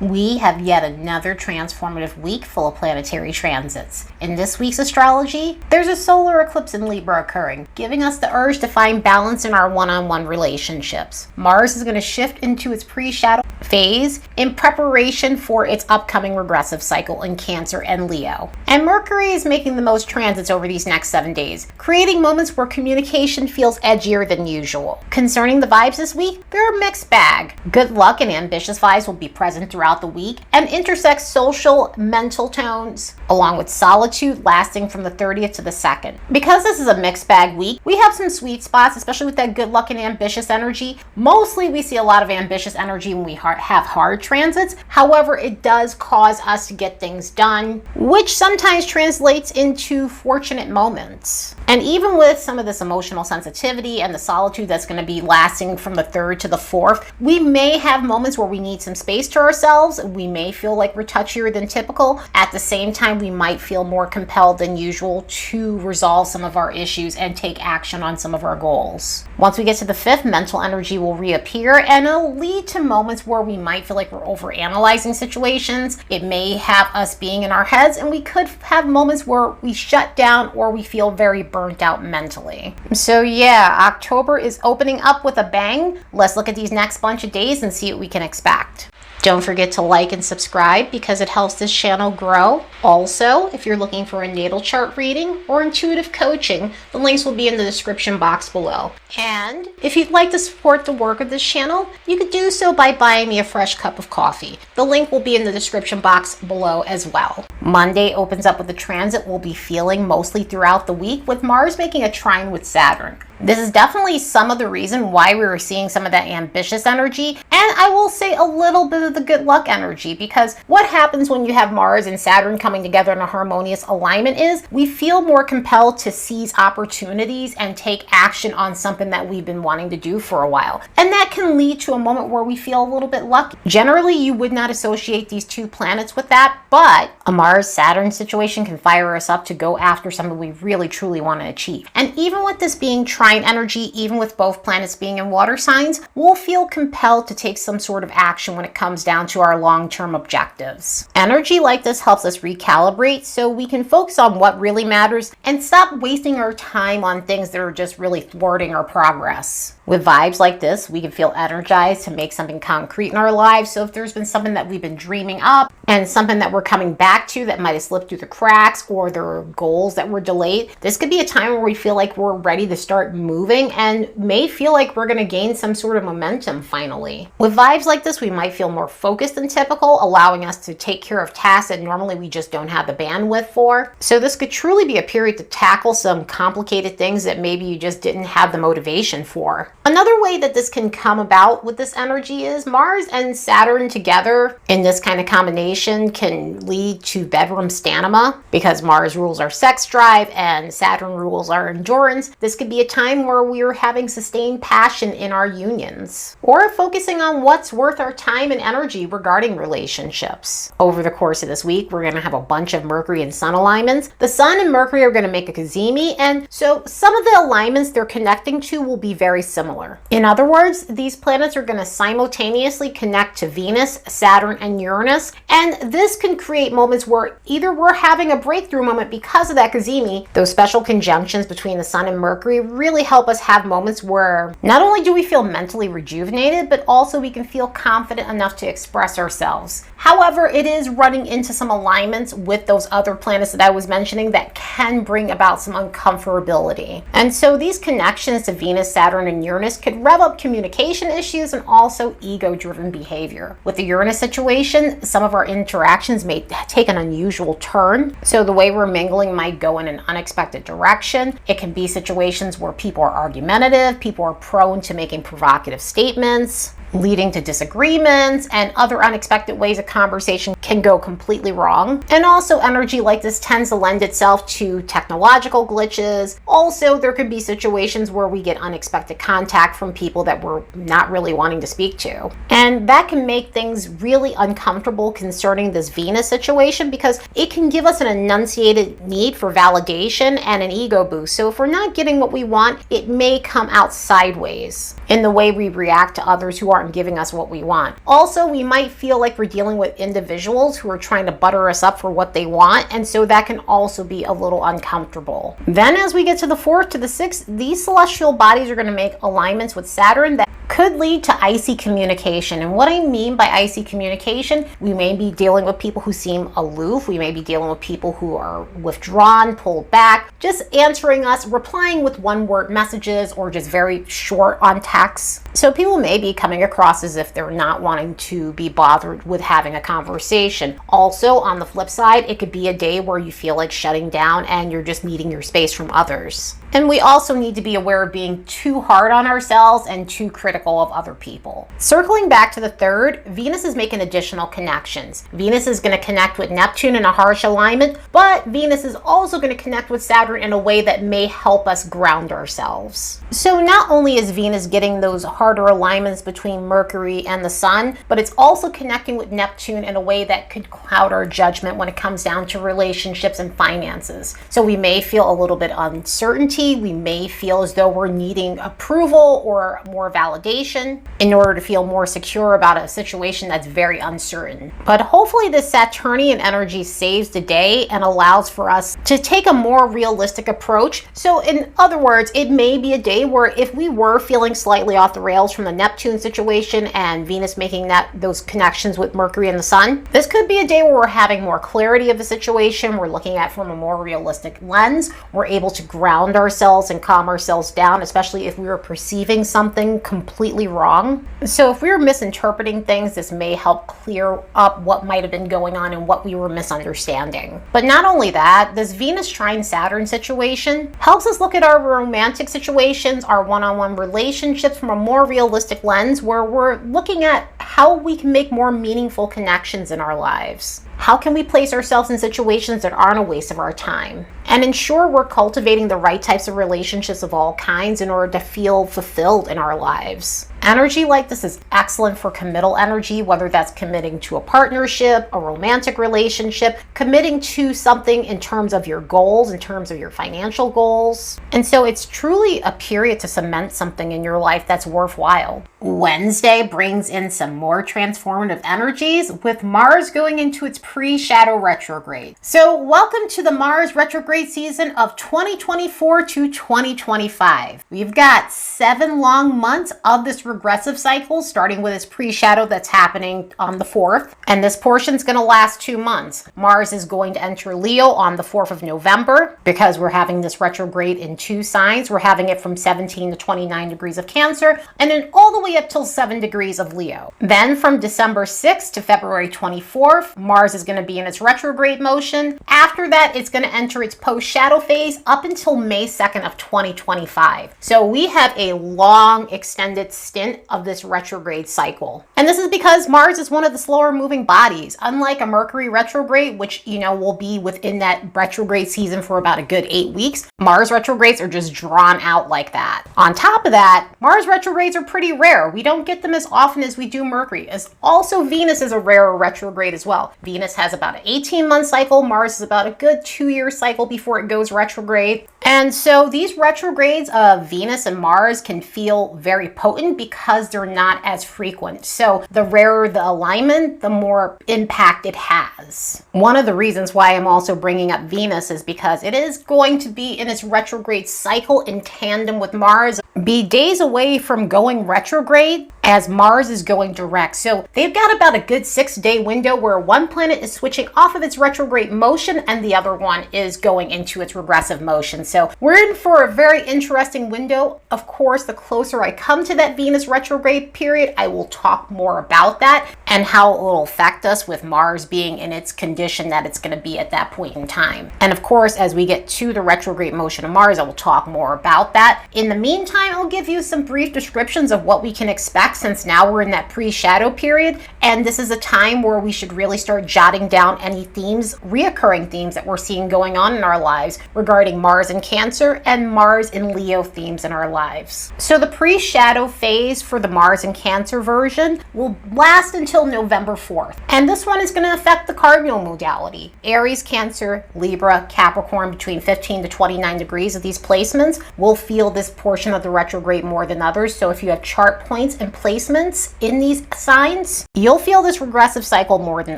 We have yet another transformative week full of planetary transits. In this week's astrology, there's a solar eclipse in Libra occurring, giving us the urge to find balance in our one-on-one relationships. Mars is going to shift into its pre-shadow phase in preparation for its upcoming regressive cycle in Cancer and Leo. And Mercury is making the most transits over these next 7 days, creating moments where communication feels edgier than usual. Concerning the vibes this week, they're a mixed bag. Good luck and ambitious vibes will be present throughout the week and intersect social mental tones along with solitude lasting from the 30th to the 2nd. Because this is a mixed bag week, we have some sweet spots, especially with that good luck and ambitious energy. Mostly we see a lot of ambitious energy when we have hard transits. However, it does cause us to get things done, which sometimes translates into fortunate moments. And even with some of this emotional sensitivity and the solitude that's going to be lasting from the 3rd to the 4th, we may have moments where we need some space to ourselves. We may feel like we're touchier than typical. At the same time, we might feel more compelled than usual to resolve some of our issues and take action on some of our goals. Once we get to the 5th, mental energy will reappear and it'll lead to moments where we might feel like we're overanalyzing situations. It may have us being in our heads, and we could have moments where we shut down or we feel very burnt out mentally. So yeah, October is opening up with a bang. Let's look at these next bunch of days and see what we can expect. Don't forget to like and subscribe because it helps this channel grow. Also, if you're looking for a natal chart reading or intuitive coaching, the links will be in the description box below. And if you'd like to support the work of this channel, you could do so by buying me a fresh cup of coffee. The link will be in the description box below as well. Monday opens up with a transit we'll be feeling mostly throughout the week, with Mars making a trine with Saturn. This is definitely some of the reason why we were seeing some of that ambitious energy, and I will say a little bit of the good luck energy, because what happens when you have Mars and Saturn coming together in a harmonious alignment is we feel more compelled to seize opportunities and take action on something that we've been wanting to do for a while. And that can lead to a moment where we feel a little bit lucky. Generally, you would not associate these two planets with that, but a Mars-Saturn situation can fire us up to go after something we really truly want to achieve. And even with this being Trine energy, even with both planets being in water signs, we'll feel compelled to take some sort of action when it comes down to our long-term objectives. Energy like this helps us recalibrate so we can focus on what really matters and stop wasting our time on things that are just really thwarting our progress. With vibes like this, we can feel energized to make something concrete in our lives. So if there's been something that we've been dreaming up and something that we're coming back to that might have slipped through the cracks, or there are goals that were delayed, this could be a time where we feel like we're ready to start moving and may feel like we're going to gain some sort of momentum finally. With vibes like this, we might feel more focused than typical, allowing us to take care of tasks that normally we just don't have the bandwidth for. So this could truly be a period to tackle some complicated things that maybe you just didn't have the motivation for. Another way that this can come about with this energy is Mars and Saturn together in this kind of combination can lead to bedroom stamina, because Mars rules our sex drive and Saturn rules our endurance. This could be a time where we're having sustained passion in our unions, or focusing on what's worth our time and energy regarding relationships. Over the course of this week, we're going to have a bunch of Mercury and Sun alignments. The Sun and Mercury are going to make a cazimi, and so some of the alignments they're connecting to will be very similar. In other words, these planets are going to simultaneously connect to Venus, Saturn, and Uranus, and this can create moments where either we're having a breakthrough moment because of that cazimi. Those special conjunctions between the Sun and Mercury really help us have moments where not only do we feel mentally rejuvenated, but also we can feel confident enough to express ourselves. However, it is running into some alignments with those other planets that I was mentioning that can bring about some uncomfortability. And so these connections to Venus, Saturn, and Uranus could rev up communication issues and also ego-driven behavior. With the Uranus situation, some of our interactions may take an unusual turn. So the way we're mingling might go in an unexpected direction. It can be situations where people are argumentative, people are prone to making provocative statements, leading to disagreements, and other unexpected ways a conversation can go completely wrong. And also energy like this tends to lend itself to technological glitches. Also, there could be situations where we get unexpected contact from people that we're not really wanting to speak to. And that can make things really uncomfortable concerning this Venus situation, because it can give us an enunciated need for validation and an ego boost. So if we're not getting what we want, it may come out sideways. in the way we react to others who aren't giving us what we want. Also, we might feel like we're dealing with individuals who are trying to butter us up for what they want, and so that can also be a little uncomfortable. Then as we get to the 4th to the 6th, these celestial bodies are going to make alignments with Saturn that could lead to icy communication. And what I mean by icy communication, we may be dealing with people who seem aloof. We may be dealing with people who are withdrawn, pulled back, just answering us, replying with one-word messages or just very short on text. So people may be coming across as if they're not wanting to be bothered with having a conversation. Also, on the flip side, it could be a day where you feel like shutting down and you're just needing your space from others. And we also need to be aware of being too hard on ourselves and too critical of other people. Circling back to the 3rd, Venus is making additional connections. Venus is going to connect with Neptune in a harsh alignment, but Venus is also going to connect with Saturn in a way that may help us ground ourselves. So not only is Venus getting those harder alignments between Mercury and the Sun, but it's also connecting with Neptune in a way that could cloud our judgment when it comes down to relationships and finances. So we may feel a little bit uncertainty. We may feel as though we're needing approval or more validation in order to feel more secure about a situation that's very uncertain. But hopefully this Saturnian energy saves the day and allows for us to take a more realistic approach. So in other words, it may be a day where if we were feeling slightly off the rails from the Neptune situation and Venus making those connections with Mercury and the Sun, this could be a day where we're having more clarity of the situation. We're looking at it from a more realistic lens. We're able to ground ourselves and calm ourselves down, especially if we were perceiving something completely wrong. So if we were misinterpreting things, this may help clear up what might have been going on and what we were misunderstanding. But not only that, this Venus trine Saturn situation helps us look at our romantic situations, our one-on-one relationships from a more realistic lens, where we're looking at how we can make more meaningful connections in our lives. How can we place ourselves in situations that aren't a waste of our time? And ensure we're cultivating the right types of relationships of all kinds in order to feel fulfilled in our lives. Energy like this is excellent for committal energy, whether that's committing to a partnership, a romantic relationship, committing to something in terms of your goals, in terms of your financial goals. And so it's truly a period to cement something in your life that's worthwhile. Wednesday brings in some more transformative energies with Mars going into its pre-shadow retrograde. So welcome to the Mars retrograde season of 2024 to 2025. We've got 7 long months of this regressive cycle, starting with its pre-shadow that's happening on the 4th. And this portion is going to last 2 months. Mars is going to enter Leo on the 4th of November because we're having this retrograde in 2 signs. We're having it from 17 to 29 degrees of Cancer and then all the way up till 7 degrees of Leo. Then from December 6th to February 24th, Mars is going to be in its retrograde motion. After that, it's going to enter its post-shadow phase up until May 2nd of 2025. So we have a long extended stint of this retrograde cycle. And this is because Mars is one of the slower moving bodies. Unlike a Mercury retrograde, which, will be within that retrograde season for about a good 8 weeks, Mars retrogrades are just drawn out like that. On top of that, Mars retrogrades are pretty rare. We don't get them as often as we do Mercury. As also Venus is a rarer retrograde as well. Venus has about an 18-month cycle. Mars is about a good 2-year cycle before it goes retrograde. And so these retrogrades of Venus and Mars can feel very potent because they're not as frequent. So the rarer the alignment, the more impact it has. One of the reasons why I'm also bringing up Venus is because it is going to be in its retrograde cycle in tandem with Mars, be days away from going retrograde as Mars is going direct. So they've got about a good 6-day window where one planet is switching off of its retrograde motion and the other one is going into its regressive motion. So we're in for a very interesting window. Of course, the closer I come to that Venus retrograde period, I will talk more about that and how it will affect us with Mars being in its condition that it's going to be at that point in time. And of course, as we get to the retrograde motion of Mars, I will talk more about that. In the meantime, I'll give you some brief descriptions of what we can expect effect since now we're in that pre-shadow period, and this is a time where we should really start jotting down any themes, reoccurring themes that we're seeing going on in our lives regarding Mars in Cancer and Mars in Leo themes in our lives. So the pre-shadow phase for the Mars in Cancer version will last until November 4th. And this one is going to affect the cardinal modality. Aries, Cancer, Libra, Capricorn, between 15 to 29 degrees of these placements will feel this portion of the retrograde more than others. So if you have chart points and placements in these signs, you'll feel this regressive cycle more than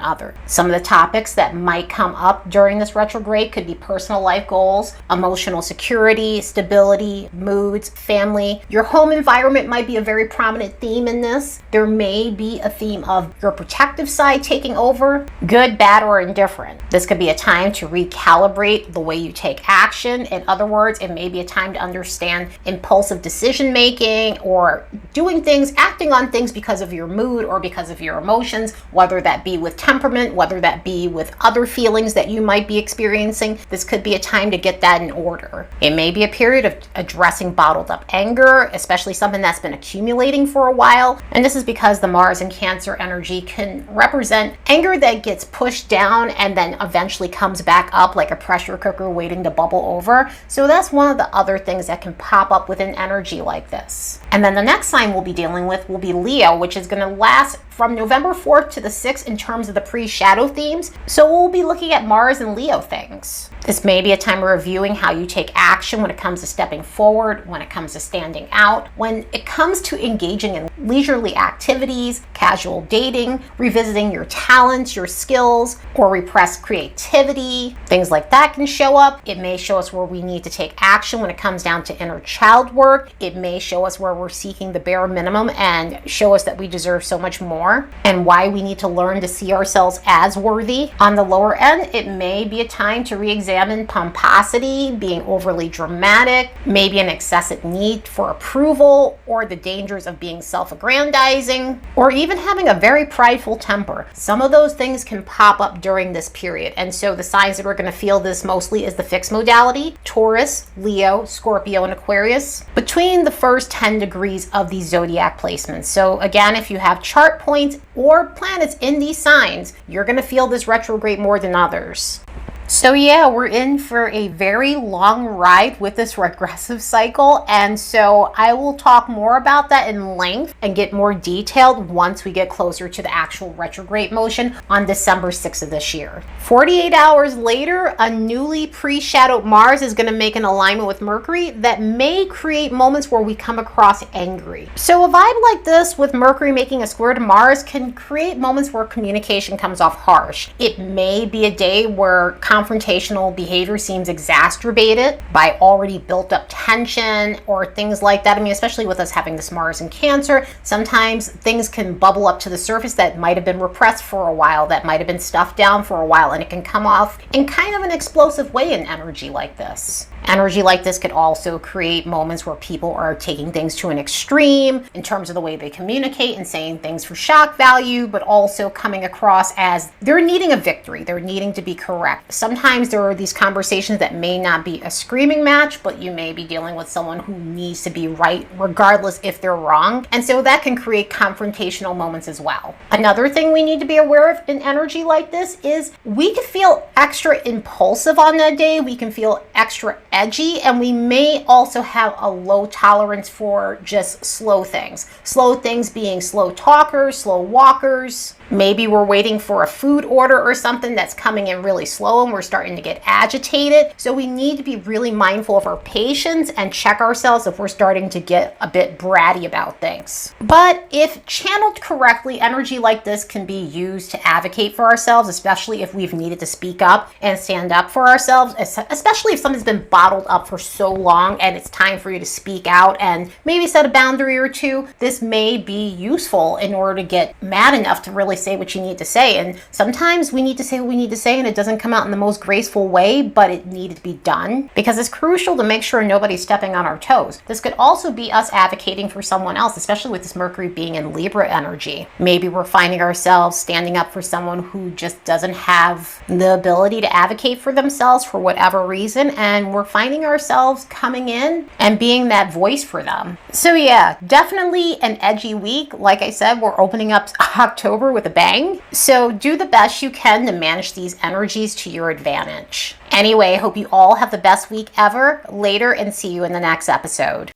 others. Some of the topics that might come up during this retrograde could be personal life goals, emotional security, stability, moods, family. Your home environment might be a very prominent theme in this. There may be a theme of your protective side taking over, good, bad, or indifferent. This could be a time to recalibrate the way you take action. In other words, it may be a time to understand impulsive decision making or doing things, acting on things because of your mood or because of your emotions, whether that be with temperament, whether that be with other feelings that you might be experiencing. This could be a time to get that in order. It may be a period of addressing bottled up anger, especially something that's been accumulating for a while. And this is because the Mars in Cancer energy can represent anger that gets pushed down and then eventually comes back up like a pressure cooker waiting to bubble over. So that's one of the other things that can pop up with an energy like this. And then the next sign we'll be dealing with will be Leo, which is going to last from November 4th to the 6th in terms of the pre-shadow themes. So we'll be looking at Mars and Leo things. This may be a time of reviewing how you take action when it comes to stepping forward, when it comes to standing out, when it comes to engaging in leisurely activities, casual dating, revisiting your talents, your skills, or repressed creativity. Things like that can show up. It may show us where we need to take action when it comes down to inner child work. It may show us where we're seeking the bare minimum and show us that we deserve so much more and why we need to learn to see ourselves as worthy. On the lower end, it may be a time to re-examine pomposity, being overly dramatic, maybe an excessive need for approval, or the dangers of being self-aggrandizing, or even having a very prideful temper. Some of those things can pop up during this period. And so the signs that are going to feel this mostly is the fixed modality, Taurus, Leo, Scorpio, and Aquarius, between the first 10 degrees of these zodiac placements. So again, if you have chart points or planets in these signs, you're going to feel this retrograde more than others. So yeah, we're in for a very long ride with this regressive cycle, and so I will talk more about that in length and get more detailed once we get closer to the actual retrograde motion on December 6th of this year. 48 hours later, a newly pre-shadowed Mars is going to make an alignment with Mercury that may create moments where we come across angry. So a vibe like this with Mercury making a square to Mars can create moments where communication comes off harsh. It may be a day where confrontational behavior seems exacerbated by already built up tension or things like that. I mean, especially with us having this Mars in Cancer, sometimes things can bubble up to the surface that might have been repressed for a while, that might have been stuffed down for a while, and it can come off in kind of an explosive way in energy like this. Energy like this could also create moments where people are taking things to an extreme in terms of the way they communicate and saying things for shock value, but also coming across as they're needing a victory. They're needing to be correct. Sometimes there are these conversations that may not be a screaming match, but you may be dealing with someone who needs to be right regardless if they're wrong. And so that can create confrontational moments as well. Another thing we need to be aware of in energy like this is we can feel extra impulsive on that day. We can feel extra edgy, and we may also have a low tolerance for just slow things. Slow things being slow talkers, slow walkers. Maybe we're waiting for a food order or something that's coming in really slow and we're starting to get agitated. So we need to be really mindful of our patience and check ourselves if we're starting to get a bit bratty about things. But if channeled correctly, energy like this can be used to advocate for ourselves, especially if we've needed to speak up and stand up for ourselves, especially if something's been bottled up for so long and it's time for you to speak out and maybe set a boundary or two. This may be useful in order to get mad enough to really say what you need to say. And sometimes we need to say what we need to say and it doesn't come out in the most graceful way, but it needed to be done because it's crucial to make sure nobody's stepping on our toes. This could also be us advocating for someone else, especially with this Mercury being in Libra energy. Maybe we're finding ourselves standing up for someone who just doesn't have the ability to advocate for themselves for whatever reason, and we're finding ourselves coming in and being that voice for them. So yeah, definitely an edgy week. Like I said, we're opening up October with a bang. So do the best you can to manage these energies to your advantage. Anyway, I hope you all have the best week ever. Later, and see you in the next episode.